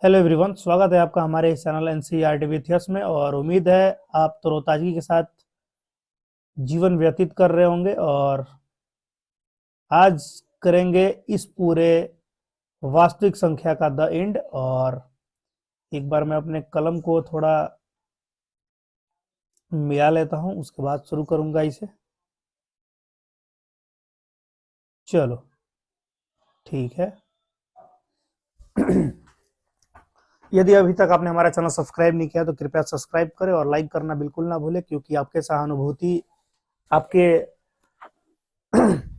Hello everyone, स्वागत है आपका हमारे इस चैनल एनसीईआरटी विथ यस में। और उम्मीद है आप तरोताजगी के साथ जीवन व्यतीत कर रहे होंगे। और आज करेंगे इस पूरे वास्तविक संख्या का द एंड। और एक बार मैं अपने कलम को थोड़ा मिला लेता हूं, उसके बाद शुरू करूंगा इसे। चलो ठीक है। यदि अभी तक आपने हमारा चैनल सब्सक्राइब नहीं किया तो कृपया सब्सक्राइब करें और लाइक करना बिल्कुल ना भूलें, क्योंकि आपके सहानुभूति, आपके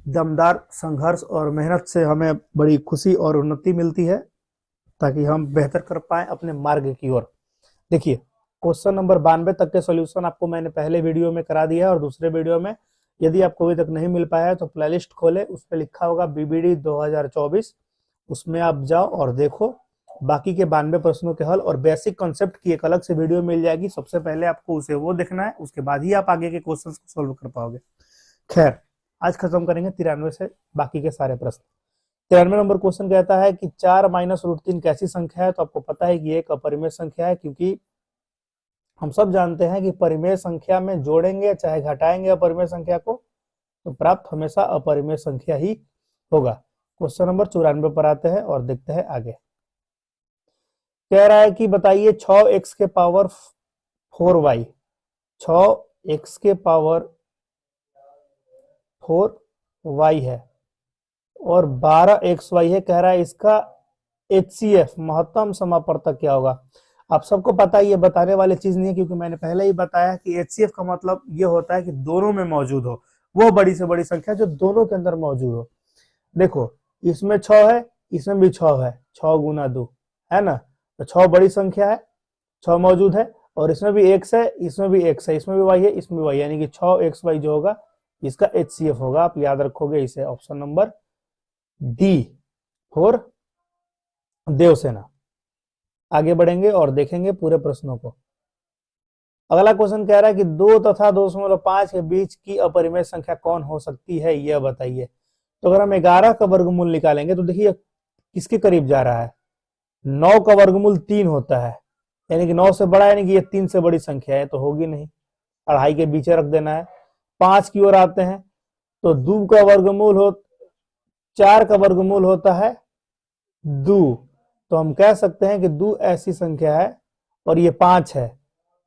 दमदार संघर्ष और मेहनत से हमें बड़ी खुशी और उन्नति मिलती है, ताकि हम बेहतर कर पाए अपने मार्ग की ओर। देखिए, क्वेश्चन नंबर 92 तक के सॉल्यूशन आपको मैंने पहले वीडियो में करा दिया है, और दूसरे वीडियो में यदि आपको अभी तक नहीं मिल पाया है तो प्लेलिस्ट खोले, उस पर लिखा होगा बीबीडी 2024, उसमें आप जाओ और देखो बाकी के 92 प्रश्नों के हल। और बेसिक कॉन्सेप्ट की एक अलग से वीडियो मिल जाएगी, सबसे पहले आपको उसे वो देखना है, उसके बाद ही आप आगे के क्वेश्चन को सोल्व कर पाओगे। खैर, आज खत्म करेंगे 93 से बाकी के सारे प्रश्न। 93 नंबर क्वेश्चन कहता है कि 4 माइनस रूट 3 कैसी संख्या है। तो आपको पता है कि एक अपरिमेय संख्या है, क्योंकि हम सब जानते हैं कि परिमेय संख्या में जोड़ेंगे चाहे घटाएंगे अपरिमेय संख्या को, तो प्राप्त हमेशा अपरिमेय संख्या ही होगा। क्वेश्चन नंबर 94 पर आते हैं और देखते हैं आगे। कह रहा है कि बताइए 6x के पावर 4y, 6x के पावर 4y है और 12xy है। कह रहा है इसका HCF महत्तम समापवर्तक क्या होगा। आप सबको पता है, ये बताने वाली चीज नहीं है, क्योंकि मैंने पहले ही बताया कि HCF का मतलब ये होता है कि दोनों में मौजूद हो, वो बड़ी से बड़ी संख्या जो दोनों के अंदर मौजूद हो। देखो, इसमें 6 है, इसमें भी 6 है, 6 गुना 2 है ना, तो 6 बड़ी संख्या है, 6 मौजूद है। और इसमें भी x है, इसमें भी x है, इसमें भी y है, इसमें भी y, यानी कि 6xy जो होगा इसका HCF होगा। आप याद रखोगे इसे, option number D for Devsena. आगे बढ़ेंगे और देखेंगे पूरे प्रश्नों को। अगला क्वेश्चन कह रहा है कि 2 तथा 2.5 के बीच की अपरिमेय संख्या कौन हो सकती है, यह बताइए। तो अगर हम 11 का वर्गमूल निकालेंगे तो देखिए किसके करीब जा रहा है, 9 का वर्गमूल 3 होता है, यानी कि 9 से बड़ा, यानी कि ये 3 से बड़ी संख्या है, तो होगी नहीं, 2.5 के बीच रख देना है। 5 की ओर आते हैं तो 2 का वर्गमूल 4 का वर्गमूल होता है 2, तो हम कह सकते हैं कि 2 ऐसी संख्या है और ये 5 है,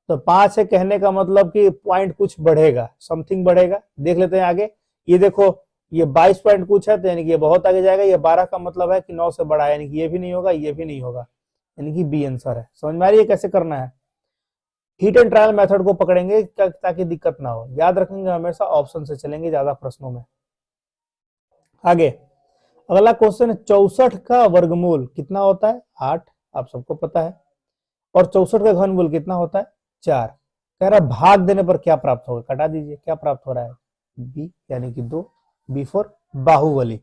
तो 5 है कहने का मतलब कि पॉइंट कुछ बढ़ेगा, समथिंग बढ़ेगा। देख लेते हैं आगे। ये देखो, ये 22 पॉइंट कुछ है, तो यानी कि ये बहुत आगे जाएगा। ये 12 का मतलब है कि 9 से बड़ा है, यानी कि ये भी नहीं होगा, ये भी नहीं होगा, यानी कि बी आंसर है। समझ में आ रही है कैसे करना है। हिट एंड ट्रायल मेथड को पकड़ेंगे ताकि दिक्कत ना हो, याद रखेंगे हमेशा ऑप्शन से चलेंगे ज्यादा प्रश्नों में। आगे अगला क्वेश्चन है, 64 का वर्गमूल कितना होता है, 8, आप सबको पता है। और 64 का घनमूल कितना होता है, 4। कह रहा है भाग देने पर क्या प्राप्त होगा, कटा दीजिए, क्या प्राप्त हो रहा है, बी, यानी कि 2, बी फॉर बाहुबली।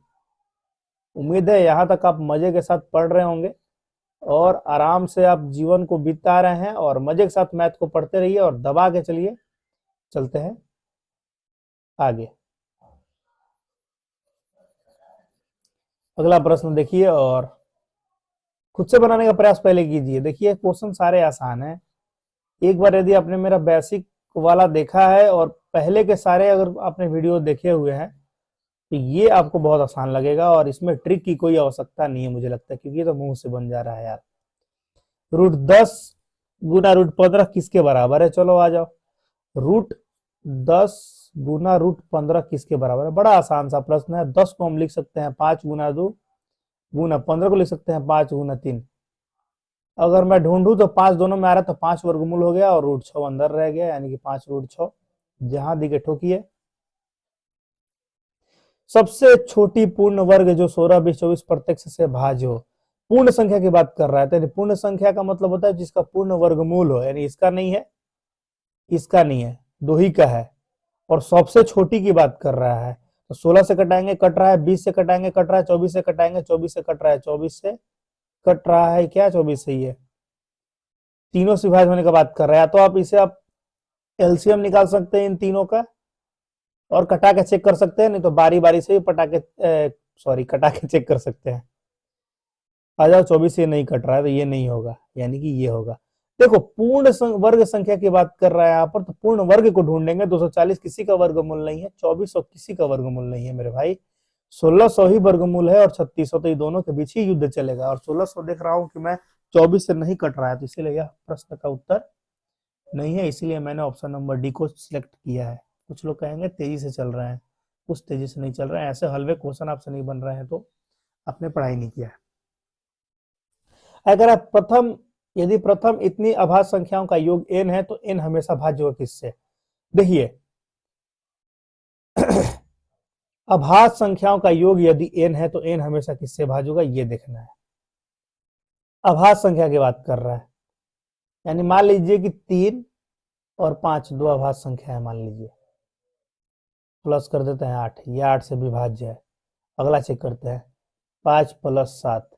उम्मीद है यहां तक आप मजे के साथ पढ़ रहे होंगे और आराम से आप जीवन को बिता रहे हैं, और मजे के साथ मैथ को पढ़ते रहिए और दबा के चलिए। चलते हैं आगे। अगला प्रश्न देखिए और खुद से बनाने का प्रयास पहले कीजिए। देखिए क्वेश्चन सारे आसान हैं। एक बार यदि आपने मेरा बेसिक वाला देखा है और पहले के सारे अगर आपने वीडियो देखे हुए हैं, तो ये आपको बहुत आसान लगेगा और इसमें ट्रिक की कोई आवश्यकता नहीं है मुझे लगता है, क्योंकि ये तो मुंह से बन जा रहा है यार। √10 गुना √15 किसके बराबर है, चलो आ जाओ। √10 गुना √15 किसके बराबर है, बड़ा आसान सा प्रश्न है। 10 को हम लिख सकते हैं 5 गुना 2 गुना 15 को लिख सकते हैं 5 गुना 3। अगर मैं ढूंढूं तो 5 दोनों में आ रहा है, तो 5 वर्गमूल हो गया और √6 अंदर रह गया, यानी कि 5 √6 जहां दिखे ठोकिए। सबसे छोटी पूर्ण वर्ग जो 16, 20, 24 प्रत्यक्ष से भाज्य हो। पूर्ण संख्या की बात कर रहा है, तो पूर्ण संख्या का मतलब होता है जिसका पूर्ण वर्गमूल हो, यानी इसका नहीं है, इसका नहीं है, दो ही का है। और सबसे छोटी की बात कर रहा है, तो 16 से कटाएंगे कट रहा है, 20 से कटाएंगे कट रहा है, 24 से कटाएंगे 24 से कट रहा है, 24 से कट रहा है, क्या 24 से ही है। तीनों से विभाज्य होने का बात कर रहा है, तो आप इसे आप एलसीएम निकाल सकते हैं इन तीनों का और कटा के चेक कर सकते हैं, नहीं तो बारी बारी से भी कटा के चेक कर सकते हैं। आ जाओ 24 ये नहीं कट रहा है तो ये नहीं होगा, यानी कि ये होगा। देखो पूर्ण वर्ग संख्या की बात कर रहा है यहाँ पर, तो पूर्ण वर्ग को ढूंढेंगे। 240 किसी का वर्गमूल नहीं है, 2400 किसी का वर्गमूल नहीं है मेरे भाई, 1600 ही वर्गमूल है और 3600, तो ये दोनों के बीच ही युद्ध चलेगा। और 1600 देख रहा हूं कि मैं 24 से नहीं कट रहा है, तो इसीलिए यह प्रश्न का उत्तर नहीं है, इसीलिए मैंने ऑप्शन नंबर डी को सिलेक्ट किया है। कुछ लोग कहेंगे तेजी से चल रहे हैं, कुछ तेजी से नहीं चल रहे हैं, ऐसे हलवे क्वेश्चन आपसे नहीं बन रहे हैं तो आपने पढ़ाई नहीं किया है। अगर आप यदि प्रथम इतनी अभाज्य संख्याओं का योग n है तो n हमेशा भाज्य होगा किससे? देखिए अभाज्य संख्याओं का योग यदि n है तो n हमेशा किससे भाज्य होगा, ये देखना है। अभाज्य संख्या की बात कर रहा है, यानी मान लीजिए कि 3 और 5 दो अभाज्य संख्या है, मान लीजिए प्लस कर देते हैं 8, ये 8 से विभाज्य है। अगला चेक करते हैं, 5 + 7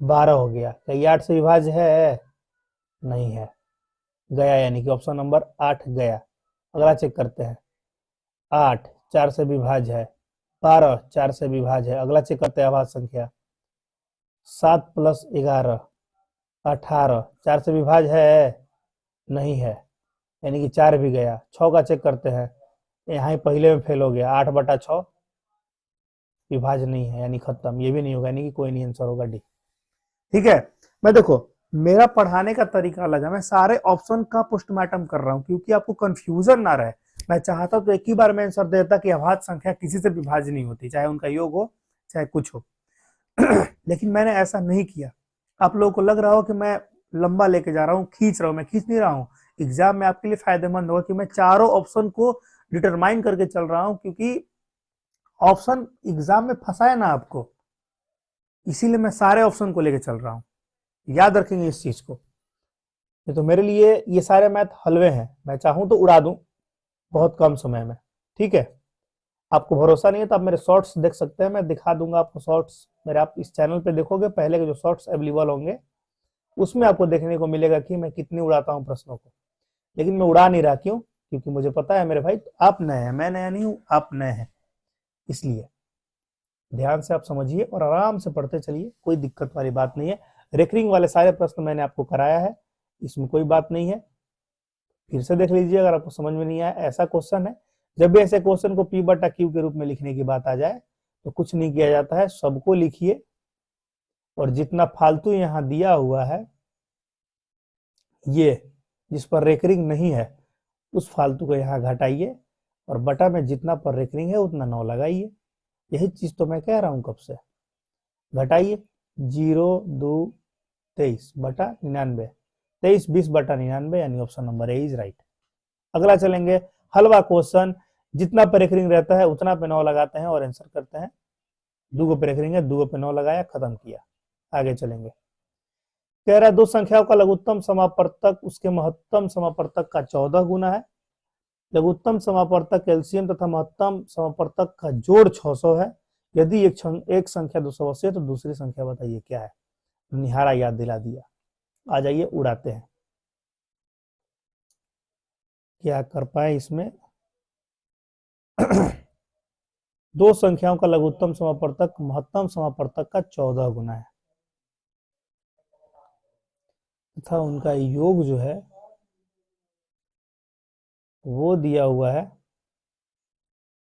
12 हो गया, क्या ये 8 से विभाज्य है? नहीं है, गया, यानी कि ऑप्शन नंबर 8 गया। अगला चेक करते हैं, 8 4 से विभाज्य है, 12 4 से विभाज्य है। अगला चेक करते हैं अभाज्य संख्या, 7 + 11 18 4 से विभाज्य है? नहीं है, यानी कि 4 भी गया। 6 का चेक करते हैं, यहाँ ही पहले में फेल हो गया, 8/6 विभाज्य नहीं है, यानी खत्म, ये भी नहीं होगा, यानी कि कोई नहीं, आंसर होगा डी। ठीक है, मैं देखो मेरा पढ़ाने का तरीका अलग है, मैं सारे ऑप्शन का पोस्टमार्टम कर रहा हूं क्योंकि आपको कंफ्यूजन ना रहे। मैं चाहता तो एक ही बार में आंसर देता कि अभाज्य संख्या किसी से विभाज्य नहीं होती, चाहे उनका योग हो चाहे कुछ हो। लेकिन मैंने ऐसा नहीं किया। आप लोगों को लग रहा हो कि मैं लंबा लेके जा रहा हूँ, खींच रहा हूँ, मैं खींच नहीं रहा हूँ। एग्जाम में आपके लिए फायदेमंद होगा कि मैं चारों ऑप्शन को डिटरमाइन करके चल रहा हूँ, क्योंकि ऑप्शन एग्जाम में फंसाए ना आपको, इसीलिए मैं सारे ऑप्शन को लेके चल रहा हूँ। याद रखेंगे इस चीज को। ये तो मेरे लिए ये सारे मैथ हलवे हैं, मैं चाहूं तो उड़ा दूं बहुत कम समय में। ठीक है, आपको भरोसा नहीं है तो आप मेरे शॉर्ट्स देख सकते हैं, मैं दिखा दूंगा आपको शॉर्ट्स मेरे। आप इस चैनल पे देखोगे, पहले के जो शॉर्ट्स अवेलेबल होंगे उसमें आपको देखने को मिलेगा कि मैं कितनी उड़ाता हूँ प्रश्नों को। लेकिन मैं उड़ा नहीं रहा, क्यों? क्योंकि मुझे पता है मेरे भाई आप नए हैं, मैं नया नहीं हूं, आप नए हैं, इसलिए ध्यान से आप समझिए और आराम से पढ़ते चलिए, कोई दिक्कत वाली बात नहीं है। रेकरिंग वाले सारे प्रश्न मैंने आपको कराया है, इसमें कोई बात नहीं है। फिर से देख लीजिए अगर आपको समझ में नहीं आया। ऐसा क्वेश्चन है, जब भी ऐसे क्वेश्चन को P/Q के रूप में लिखने की बात आ जाए तो कुछ नहीं किया जाता है, सबको लिखिए और जितना फालतू यहाँ दिया हुआ है, ये जिस पर रेकरिंग नहीं है उस फालतू को यहाँ घटाइए और बटा में जितना पर रेकरिंग है उतना 9 लगाइए। यही चीज तो मैं कह रहा हूं कब से। घटाइए, 0 2 23 बटा 99, 23 20 बटा 99, यानी option number A is right. अगला चलेंगे, हलवा क्वेश्चन, जितना पे रेकरिंग रहता है उतना पे 9 लगाते हैं और आंसर करते हैं। 2 पे रेकरिंग है, 2 पे 9 लगाया, खत्म किया। आगे चलेंगे, कह रहा है दो संख्याओं का लघुत्तम समापवर्तक उसके महत्तम समापवर्तक का 14 गुना है। लघुत्तम समापवर्तक एलसीएम तथा महत्तम समापवर्तक का जोड़ 600 है। यदि एक संख्या 280 है तो दूसरी संख्या बताइए क्या है। निहारा याद दिला दिया। आ जाइए उड़ाते हैं, क्या कर पाए इसमें। दो संख्याओं का लघुत्तम समापवर्तक महत्तम समापवर्तक का 14 गुना है तथा उनका योग जो है वो दिया हुआ है।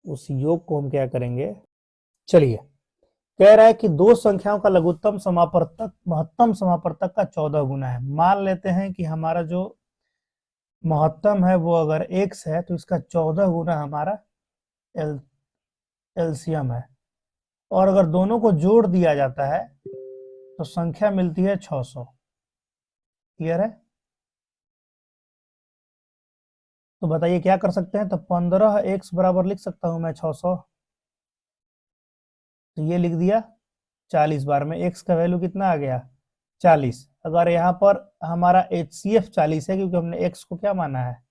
उस योग को हम क्या करेंगे, चलिए, कह रहा है कि दो संख्याओं का लघुत्तम समापवर्तक महत्तम समापवर्तक का 14 गुना है। मान लेते हैं कि हमारा जो महत्तम है वो अगर x है तो इसका 14 गुना हमारा एलसीएम है, और अगर दोनों को जोड़ दिया जाता है तो संख्या मिलती है 600। क्लियर है? तो बताइए क्या कर सकते हैं। तो 15x बराबर लिख सकता हूं मैं 600, तो ये लिख दिया 40 बार में। x का वैल्यू कितना आ गया, 40। अगर यहाँ पर हमारा HCF 40 है, क्योंकि हमने x को क्या माना है,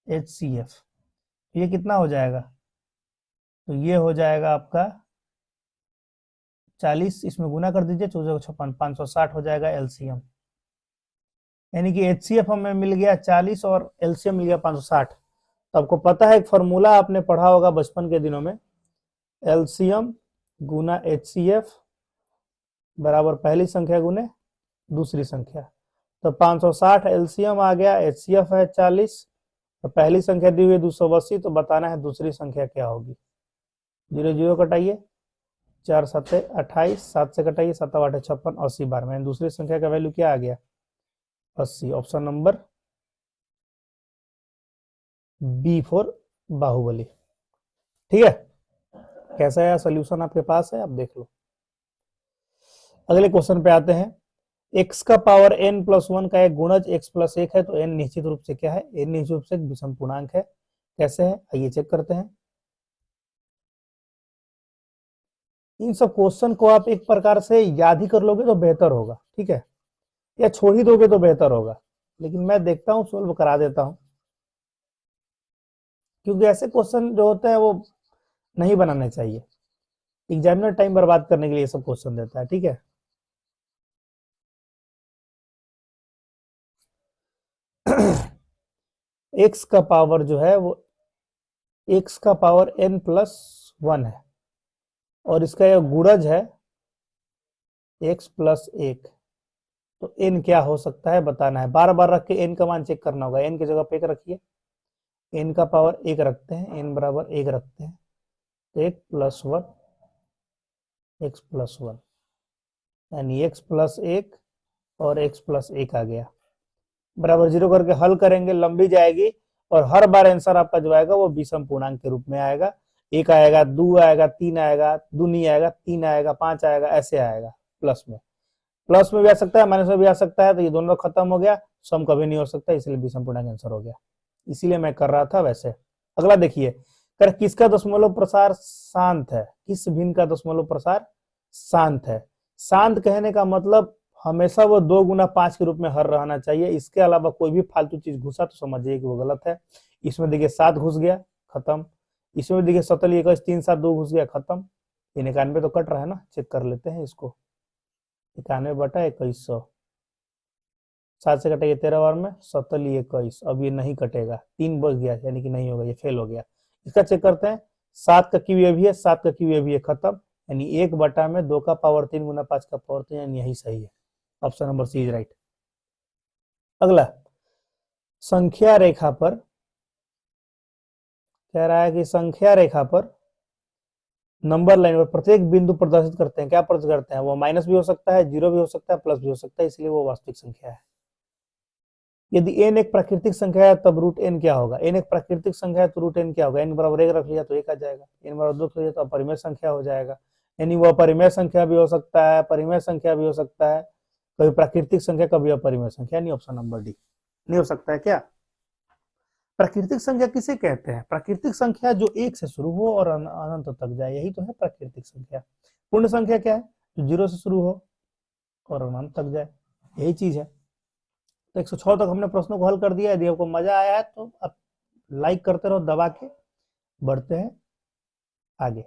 HCF, ये कितना हो जाएगा, तो ये हो जाएगा आपका 40, इसमें गुना कर दीजिए, 1456 560 हो जाएगा एलसीएम। यानी कि HCF हमें मिल गया 40 और एलसीएम मिल गया 560। तो आपको पता है एक फॉर्मूला आपने पढ़ा होगा बचपन के दिनों में, एलसीएम गुना HCF बराबर पहली संख्या गुने दूसरी संख्या। तो 560 एलसीएम आ गया, एचसीएफ है 40, तो पहली संख्या दी हुई है 280, तो बताना है दूसरी संख्या क्या होगी। 0 0 कटाइए, 4 7 28, 7 से कटाइए, 7 8 56, 80 बार में दूसरी संख्या का वैल्यू क्या आ गया 80। Option number B for Baahubali. ठीक है, कैसा है सोल्यूशन आपके पास है, आप देख लो। अगले क्वेश्चन पे आते हैं। x का पावर n प्लस 1 का एक गुणज x प्लस 1 है, तो n निश्चित रूप से क्या है, n निश्चित रूप से एक विषम पूर्णांक है। कैसे है आइए चेक करते हैं। इन सब क्वेश्चन को आप एक प्रकार से याद ही कर लोगे तो बेहतर होगा, ठीक है, या छोड़ ही दोगे तो बेहतर होगा, लेकिन मैं देखता हूँ सोल्व करा देता हूँ, क्योंकि ऐसे क्वेश्चन जो होते हैं वो नहीं बनाने चाहिए। एग्जामिनर टाइम बर्बाद करने के लिए सब क्वेश्चन देता है, ठीक है। x का पावर जो है वो x का पावर n प्लस 1 है, और इसका यह गुणज है x प्लस 1, तो n क्या हो सकता है बताना है। बार बार रख के n का मान चेक करना होगा। n की जगह पे 1 रखिए, n का पावर 1 रखते हैं, n बराबर 1 रखते हैं, तो 1 प्लस 1 x प्लस 1, यानी x प्लस 1 और x प्लस 1 आ गया। बराबर 0 करके हल करेंगे, लंबी जाएगी, और हर बार आंसर आपका जो आएगा वो विषम पूर्णांक के रूप में आएगा। 1 आएगा, 2 आएगा, 3 आएगा, 2 नहीं आएगा, 3 आएगा, 5 आएगा, ऐसे आएगा। प्लस में भी आ सकता है, माइनस में भी आ सकता है, तो ये दोनों खत्म हो गया, सम कभी नहीं हो सकता, इसलिए विषम पूर्णांक आंसर हो गया। इसीलिए मैं कर रहा था वैसे। अगला देखिए, कर किसका दशमलव प्रसार शांत है, किस भिन्न का दशमलव प्रसार शांत है। शांत कहने का मतलब हमेशा वो 2 गुना 5 के रूप में हर रहना चाहिए, इसके अलावा कोई भी फालतू चीज घुसा तो समझिए कि वो गलत है। इसमें देखिए 7 घुस गया, खत्म। इसमें देखिए 77 21 3 7 2 घुस गया, खत्म। ये 91 तो कट रहा है ना, चेक कर लेते हैं इसको। 91/2100, 7 से कटेगा 13 बार में, 77 21, अब ये नहीं कटेगा, 3 बच गया, यानी कि नहीं होगा, ये फेल हो गया। इसका चेक करते हैं। 7 का क्यू ये भी है, 7 का क्यू ये भी है, खत्म। यानी 1/2 का पावर 3 गुना 5 का पावर 3, यानी यही सही है। Option number C is right. अगला, संख्या रेखा पर कह रहा है कि संख्या रेखा पर नंबर लाइन पर प्रत्येक बिंदु प्रदर्शित करते हैं, क्या प्रदर्शित करते हैं, वो माइनस भी हो सकता है, 0 भी हो सकता है, प्लस भी हो सकता है, इसलिए वो वास्तविक संख्या है। यदि n एक प्राकृतिक संख्या है तब रूट n क्या होगा। n एक प्राकृतिक संख्या है तो रूट n क्या होगा। n बराबर 1 रख लिया तो 1 आ जाएगा, n बराबर 2 रख लिया तो अपरिमेय संख्या हो जाएगा। यानी वो अपरिमेय संख्या भी हो सकता है, परिमेय संख्या भी हो सकता है, कभी प्राकृतिक संख्या कभी अपरिमेय संख्या। नहीं, ऑप्शन नंबर डी नहीं हो सकता है। क्या प्राकृतिक संख्या किसे कहते हैं। प्राकृतिक संख्या जो 1 से शुरू हो और अनंत तक जाए, यही तो है प्राकृतिक संख्या। पूर्ण संख्या क्या है, जो 0 से शुरू हो और अनंत तक जाए, यही चीज है। तो 106 तक हमने प्रश्नों को हल कर दिया। यदि आपको मजा आया है तो आप लाइक करते रहो दबा के। बढ़ते हैं आगे।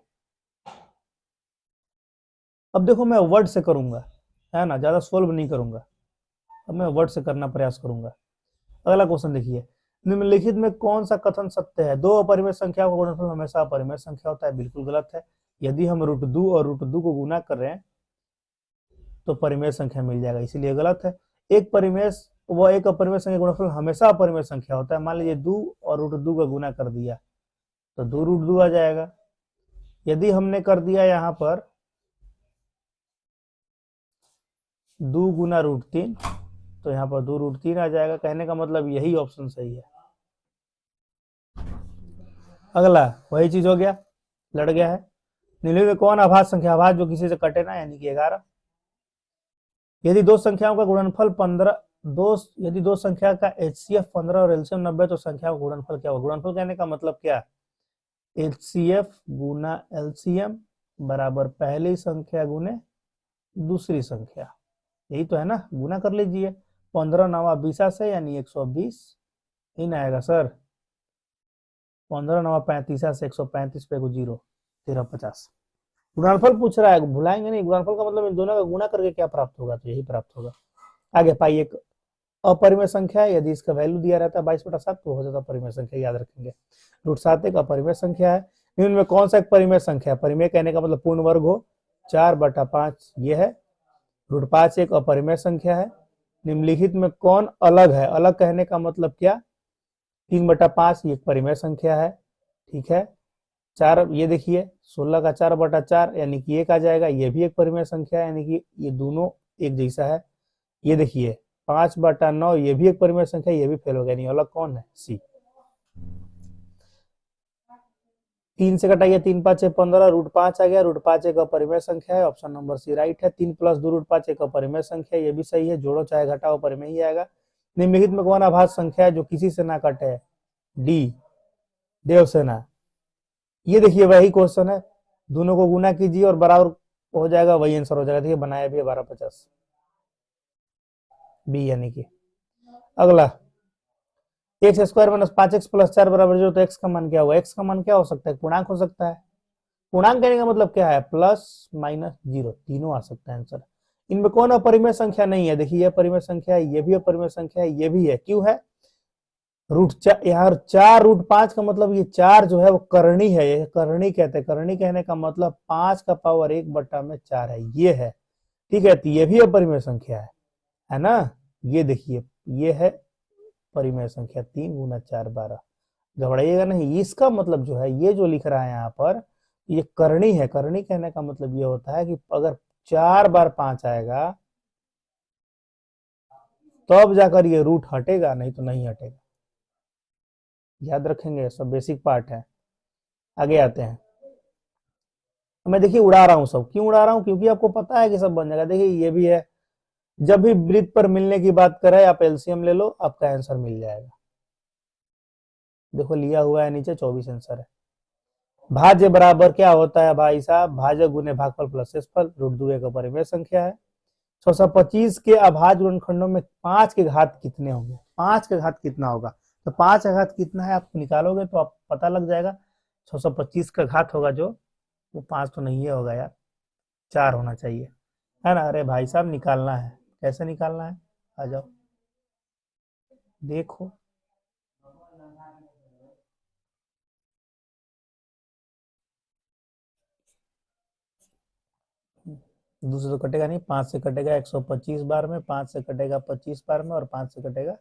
अब देखो मैं वर्ड से करूंगा, है ना, ज्यादा सोल्व नहीं करूंगा, अब मैं वर्ड से करना प्रयास करूंगा। अगला क्वेश्चन देखिए, निम्नलिखित में कौन सा कथन सत्य है। 2 अपरिमेय संख्या का गुणनफल हमेशा अपरिमेय संख्या होता है। बिल्कुल गलत है। यदि हम √2 और √2 को गुना कर रहे हैं तो परिमेय संख्या मिल जाएगा, इसीलिए गलत है। एक परिमेय व एक अपरिमेय संख्या गुणनफल हमेशा अपरिमेय संख्या होता है। मान लीजिए 2 और √2 का गुना कर दिया तो 2 √2 आ जाएगा। यदि हमने कर दिया यहां पर 2 गुना √3 तो यहाँ पर 2 √3 आ जाएगा। कहने का मतलब यही ऑप्शन सही है। अगला वही चीज हो गया, लड़ गया है। निम्नलिखित में कौन अभाज्य संख्या, अभाज्य जो किसी से कटे ना, यानी कि 11। यदि दो संख्याओं का गुणनफल 15, यदि दो संख्या का HCF 15 और LCM 90 तो संख्या का गुणनफल क्या होगा। गुणनफल कहने का मतलब क्या, HCF गुना LCM बराबर पहली संख्या गुने दूसरी संख्या, यही तो है ना। गुना कर लीजिए, 15 9 20 से, यानी 120 इन आएगा सर। 15 9 35 से 135 पे को 0 13 50। गुणनफल पूछ रहा है, भुलाएंगे नहीं। गुणनफल का मतलब इन दोनों का गुना करके क्या प्राप्त होगा, तो यही प्राप्त होगा। आगे पाई एक अपरिमेय संख्या है, यदि इसका वैल्यू दिया रहता है 22/7 तो हो जाता परिमेय संख्या, याद रखेंगे। √7 एक अपरिमेय संख्या है। निम्न में कौन सा एक परिमेय संख्या है। परिमेय कहने का मतलब पूर्ण वर्ग हो, 4/5 ये है, √5 एक अपरिमेय संख्या है। निम्नलिखित में कौन अलग है? अलग कहने का मतलब क्या? 3/5 ये एक परिमेय संख्या है, ठीक है। 4 ये देखिए 16 का 4/4 यानी कि 1 आ जाएगा, ये भी एक परिमेय संख्या है, यानी कि ये दोनों एक जैसा है। ये देखिए 5/9 ये भी एक परिमेय संख्या, ये भी फेल हो गया, नहीं अलग कौन है? सी। 3 से कटाइए 3 5 6 15, √5 आ गया, √5 एक अपरिमेय संख्या है, ऑप्शन नंबर सी राइट है। 3 + 2 √5 एक अपरिमेय संख्या है, ये भी सही है, जोड़ो चाहे घटाओ परिमेय ही आएगा। निम्नलिखित में कौन अभाज्य संख्या है जो किसी से ना कटे? डी, देवसेना। ये देखिए वही क्वेश्चन है, दोनों को गुना कीजिए और बराबर हो जाएगा, वही आंसर हो जाएगा। देखिए बनाया भी है 1250 बी, यानी कि अगला x² - 5x + 4 = 0, तो x का मान क्या होगा? x का मान क्या हो सकता है? पूर्णांक हो सकता है। पूर्णांक कहने का मतलब क्या है? +-0 तीनों आ सकता है आंसर। इनमें कौन अपरिमेय संख्या नहीं है? देखिए ये परिमेय संख्या है, ये भी अपरिमेय संख्या है, ये भी है। क्यों है? √4 यहाँ 4 √5 का मतलब ये 4 जो है वो करणी है, ये करणी कहते हैं। करणी कहने का मतलब 5 का पावर 1/4 है, ये है, ठीक है। तो ये भी अपरिमेय संख्या है ना। ये देखिए ये है परिमेय संख्या, 3 × 4 12। घबराइएगा नहीं, इसका मतलब जो है ये जो लिख रहा है यहाँ पर ये करणी है। करणी कहने का मतलब ये होता है कि अगर 4 बार 5 आएगा तब जाकर ये रूट हटेगा, नहीं तो नहीं हटेगा। याद रखेंगे, सब बेसिक पार्ट है। आगे आते हैं। मैं देखिए उड़ा रहा हूं सब, क्यों उड़ा रहा हूं? क्योंकि आपको पता है कि सब बन जाएगा। देखिए ये भी है, जब भी वृत्त पर मिलने की बात करें आप एलसीएम ले लो, आपका आंसर मिल जाएगा। देखो लिया हुआ है नीचे 24 आंसर है। भाज्य बराबर क्या होता है भाई साहब? भाज्य गुने भागफल प्लस शेषफल। √2 एक अपरिमेय संख्या है। 625 के अभाज्य गुणनखंडों में 5 के घात कितने होंगे? 5 के घात कितना होगा? तो 5 का घात कितना है आप निकालोगे तो आप पता लग जाएगा। 625 का घात होगा जो, वो 5 तो नहीं होगा यार, 4 होना चाहिए, है ना। अरे भाई साहब निकालना है, कैसे निकालना है? आ जाओ देखो। दूसरे तो कटेगा नहीं, 5 से कटेगा 125 बार में, 5 से कटेगा 25 बार में, और 5 से कटेगा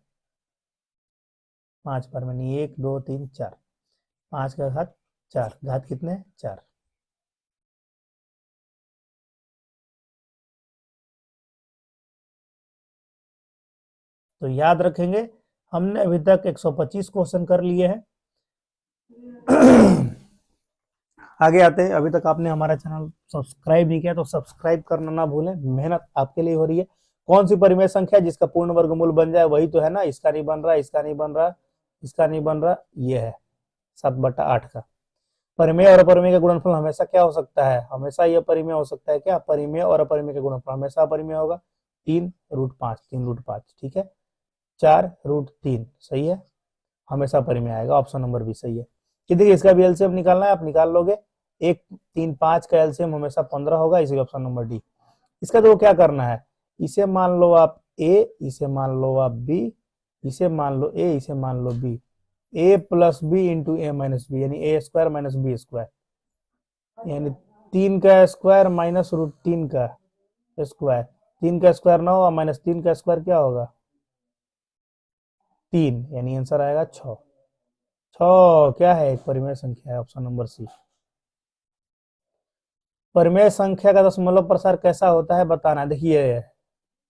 5 बार में। नहीं 1 2 3 4, 5 का घात 4, घात कितने? 4। तो याद रखेंगे, हमने अभी तक 125 क्वेश्चन कर लिए हैं। आगे आते हैं। अभी तक आपने हमारा चैनल सब्सक्राइब नहीं किया तो सब्सक्राइब करना ना भूलें, मेहनत आपके लिए हो रही है। कौन सी परिमेय संख्या जिसका पूर्ण वर्गमूल बन जाए? वही तो है ना, इसका नहीं बन रहा, इसका नहीं बन रहा, इसका नहीं बन रहा, ये है 7/8 का। परिमेय और अपरिमेय का गुणनफल हमेशा क्या हो सकता है? हमेशा ये परिमेय हो सकता है क्या? परिमेय और अपरिमेय का गुणनफल हमेशा अपरिमेय होगा। 3√5, 3√5, ठीक है। 4√3 सही है, हमेशा परिमेय आएगा, ऑप्शन नंबर बी सही है। कि देखिए इसका भी एलसीएम निकालना है, आप निकाल लोगे। 1 3 5 का एलसीएम हमेशा 15 होगा, इसीलिए ऑप्शन नंबर डी। इसका तो क्या करना है, इसे मान लो आप ए, इसे मान लो आप बी, इसे मान लो ए, इसे मान लो B. a + b × a - b, यानी a² - b², यानी 3 का स्क्वायर माइनस √3 का स्क्वायर। 3 का स्क्वायर 9 और -3 का स्क्वायर क्या होगा? 3, यानी आंसर आएगा 6। 6 क्या है? एक परिमेय संख्या है, ऑप्शन नंबर सी। परिमेय संख्या का दशमलव प्रसार कैसा होता है बताना। देखिए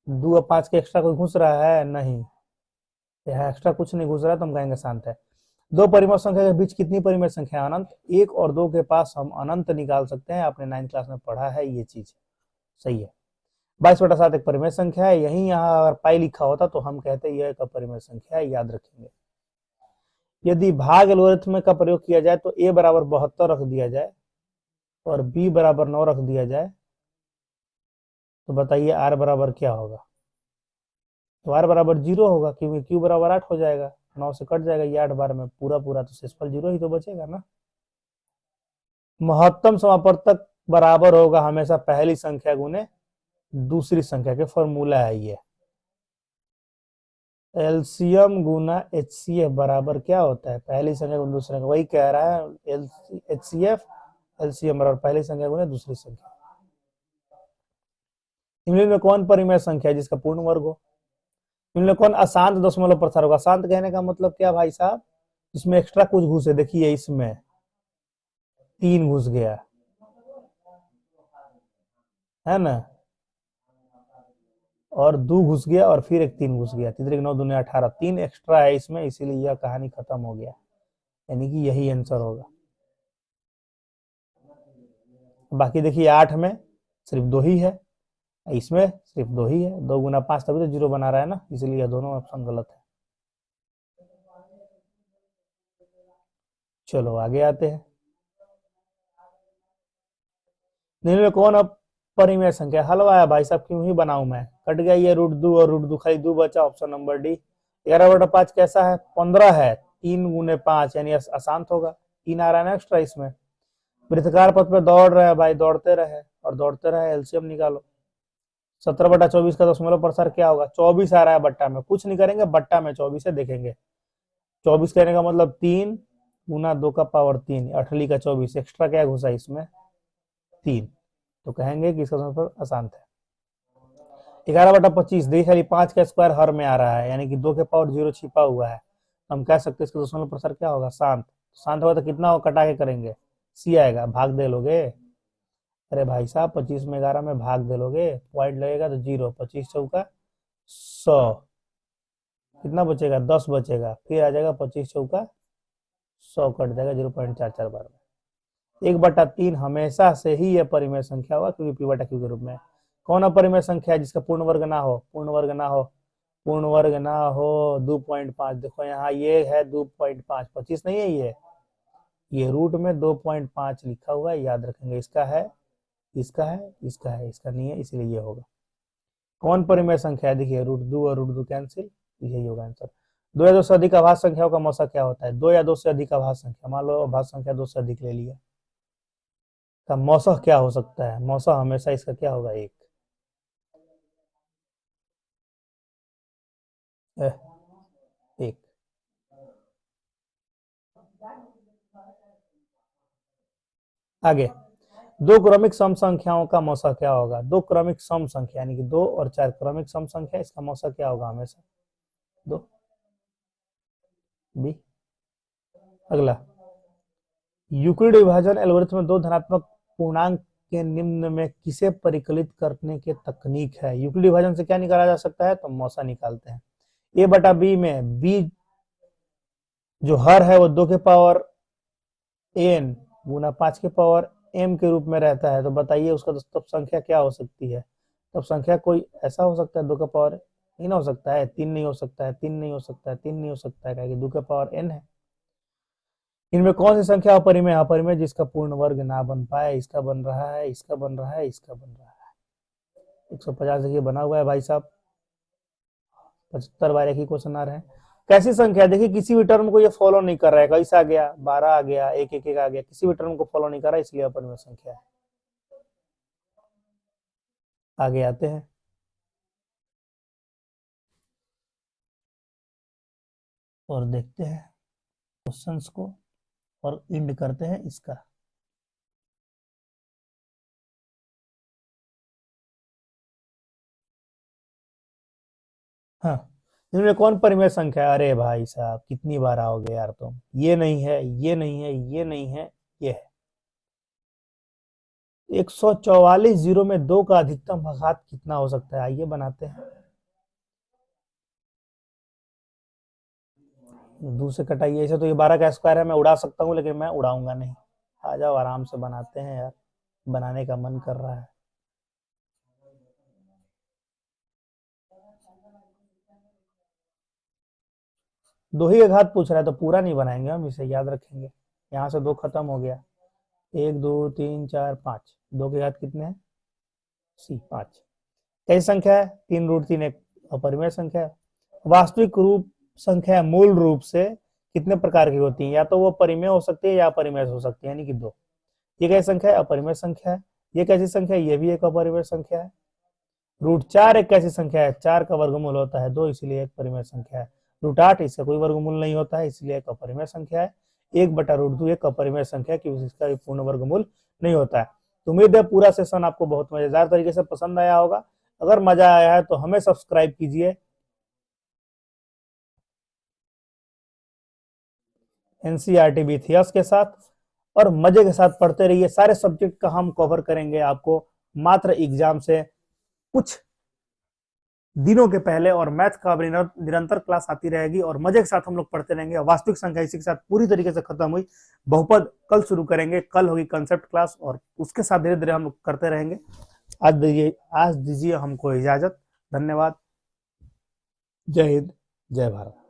2 और 5 के एक्स्ट्रा कोई घुस रहा है? नहीं, यहाँ एक्स्ट्रा कुछ नहीं घुस रहा, तो हम कहेंगे शांत है। दो परिमेय संख्या के बीच कितनी परिमेय संख्या? अनंत। 1 और 2 के पास हम अनंत निकाल सकते हैं, आपने 9th क्लास में पढ़ा है ये चीज, सही है। 22/7 एक परिमेय संख्या है, यही यहाँ अगर पाई लिखा होता तो हम कहते यह एक अपरिमेय संख्या है, याद रखेंगे। यदि भाग एल्गोरिथम का प्रयोग किया जाए तो a = 72 रख दिया जाए और b = 9 रख दिया जाए, तो बताइए r बराबर क्या होगा? तो r = 0 होगा, क्योंकि q = 8 हो जाएगा, 9 से कट जाएगा, ये 8 बार में पूरा पूरा, तो शेषफल 0 ही तो बचेगा ना। महत्तम समापवर्तक बराबर होगा हमेशा पहली संख्या गुने दूसरी संख्या के, फॉर्मूला है ये। एलसीएम गुना एचसीएफ बराबर क्या होता है? पहली संख्या गुना दूसरी संख्या, वही कह रहा है एचसीएफ। एलसीएम बराबर पहली संख्या गुना दूसरी संख्या। निम्नलिखित में कौन परिमेय संख्या है जिसका पूर्ण वर्ग हो? निम्नलिखित कौन अशांत दशमलव प्रसार होगा? अशांत कहने का मतलब क्या भाई साहब? इसमें एक्स्ट्रा कुछ घुसे, देखिए इसमें 3 घुस गया है ना, और 2 घुस गया और फिर एक 3 घुस गया, 3 9 दूनी 18, 3 एक्स्ट्रा है इसमें, इसीलिए यह कहानी खत्म हो गया, यानी कि यही आंसर होगा। बाकी देखिए 8 में सिर्फ 2 ही है, इसमें सिर्फ 2 ही है, 2 गुना 5 तभी तो 0 बना रहा है ना, इसलिए दोनों ऑप्शन गलत है। चलो आगे आते हैं। निम्न में कौन अब परिमेय संख्या? हलवा है भाई साहब, क्यों ही बनाऊं मैं, कट गया ये √2 और √2, खाली 2 बचा, ऑप्शन नंबर डी। 11/5 कैसा है? 15 है, 3 गुने 5 यानी अशांत होगा, 3 आ रहा है ना एक्स्ट्रा इसमें। वृत्तकार पथ पे दौड़ रहे हैं भाई, दौड़ते रहे और दौड़ते रहे, एलसीएम निकालो। 17/24 का दशमलव प्रसार क्या होगा? 24 आ रहा है बट्टा में, कुछ नहीं करेंगे, बट्टा में 24 है देखेंगे। 24 कहने का मतलब 3 गुना 2 का पावर 3, 8 का 24, एक्स्ट्रा क्या घुसा इसमें? 3, तो कहेंगे कि इसका दशमलव अशांत है। 11/25, देखिए खाली 5 का स्क्वायर हर में आ रहा है, यानी कि 2 के पावर 0 छिपा हुआ है, हम कह सकते हैं इसका दशमलव प्रसार क्या होगा? शांत। शांत होगा तो कितना हो, कटा के करेंगे, सी आएगा, भाग दे लोगे। अरे भाई साहब 25 में 11 में भाग दे लोगे, पॉइंट लगेगा तो 0, 25 चौका 100, कितना बचेगा? 10 बचेगा, फिर आ जाएगा 25 चौका 100, कट जाएगा 0.44 बार में। 1/3 हमेशा से ही यह परिमेय संख्या होगा, क्योंकि p/q के रूप में। कौन अपरिमेय संख्या है जिसका पूर्ण वर्ग ना हो? पूर्ण वर्ग ना हो, पूर्ण वर्ग ना हो 2.5, देखो यहाँ ये है 2.5, 25 नहीं है ये रूट में 2.5 लिखा हुआ है, याद रखेंगे, इसका है, इसका है, इसका है, इसका नहीं है, इसलिए ये होगा। कौन परिमेय संख्या है? देखिए √2 और √2 कैंसिल, यही होगा आंसर। 2 या 2 से अधिक अभाज्य संख्याओं का मौसा क्या होता है? 2 या 2 से अधिक अभाज्य संख्या, मान लो अभाज्य संख्या 2 से अधिक ले लिया, का मौसा क्या हो सकता है? मौसा हमेशा इसका क्या होगा? 1। आगे, 2 क्रमिक सम संख्याओं का मौसा क्या होगा? 2 क्रमिक सम संख्या यानी कि 2 और 4 क्रमिक सम संख्या, इसका मौसा क्या होगा? हमेशा 2, बी। अगला, यूक्लिड विभाजन एल्गोरिथम में 2 धनात्मक पूर्णांक के निम्न में किसे परिकलित करने के तकनीक है? यूक्लिड विभाजन से क्या निकाला जा सकता है? तो मौसा निकालते हैं। a/b में b जो हर है वो 2 के पावर n गुना 5 के पावर m के रूप में रहता है, तो बताइए उसका तब संख्या क्या हो सकती है? तब संख्या कोई ऐसा हो सकता है 2 का पावर n हो सकता है, 3 नहीं हो सकता है, 3 नहीं हो सकता है, 3 नहीं हो सकता है, क्योंकि 2 का पावर n है। इनमें कौन सी संख्या अपरिमेय? अपरिमेय जिसका पूर्ण वर्ग ना बन पाए, इसका बन रहा है, इसका बन रहा है, इसका बन रहा है। 150 देखिए बना हुआ है भाई साहब, 75 बार एक ही क्वेश्चन आ रहे हैं। कैसी संख्या? देखिए किसी भी टर्म को ये फॉलो नहीं कर रहा है, कैसा आ गया? 12 आ गया, 1 1 1 आ गया, किसी भी टर्म को फॉलो नहीं कर रहा है, इसलिए अपरिमेय संख्या है। आगे आते हैं, और देखते हैं क्वेश्चंस को और एंड करते हैं इसका। हाँ, इनमें कौन परिमेय संख्या है? अरे भाई साहब कितनी बार आओगे यार तुम, ये नहीं है, ये नहीं है, ये नहीं है, ये है। 144 जीरो में 2 का अधिकतम घात कितना हो सकता है? आइए बनाते हैं। 2 से कटाइए, ऐसे तो ये 12 का स्क्वायर है, मैं उड़ा सकता हूँ लेकिन मैं उड़ाऊंगा नहीं। आ जाओ आराम से बनाते हैं यार, बनाने का मन कर रहा है। दो ही का घात पूछ रहा है तो पूरा नहीं बनाएंगे हम इसे, याद रखेंगे। यहाँ से 2 खत्म हो गया, 1 2 3 4 5, 2 के घात कितने हैं? सी 5। कैसी संख्या है? 3√3 एक अपरिमेय संख्या है। वास्तविक रूप संख्या मूल रूप से कितने प्रकार की होती है? या तो वो परिमेय हो सकती है या अपरिमेय हो सकती है, यानी कि 2। ये कैसी संख्या है? अपरिमेय संख्या है। ये कैसी संख्या है? ये भी एक अपरिमेय संख्या है। √4 एक कैसी संख्या है? 4 का वर्गमूल होता है 2, इसलिए एक परिमेय संख्या है। √8 इसका कोई वर्गमूल नहीं होता है, इसलिए एक अपरिमेय संख्या है। 1/√2 एक अपरिमेय संख्या क्योंकि इसका पूर्ण वर्गमूल नहीं होता है। तो उम्मीद है पूरा सेशन आपको बहुत मजेदार तरीके से पसंद आया होगा। अगर मजा आया है तो हमें सब्सक्राइब कीजिए एनसीईआरटी भी इतिहास के साथ, और मजे के साथ पढ़ते रहिए। सारे सब्जेक्ट का हम कवर करेंगे आपको मात्र एग्जाम से कुछ दिनों के पहले, और मैथ का निरंतर क्लास आती रहेगी और मजे के साथ हम लोग पढ़ते रहेंगे। वास्तविक संख्या इसी के साथ पूरी तरीके से खत्म हुई। बहुपद कल शुरू करेंगे, कल होगी कंसेप्ट क्लास, और उसके साथ धीरे धीरे हम लोग करते रहेंगे। आज दीजिए हमको इजाजत। धन्यवाद। जय हिंद, जय भारत।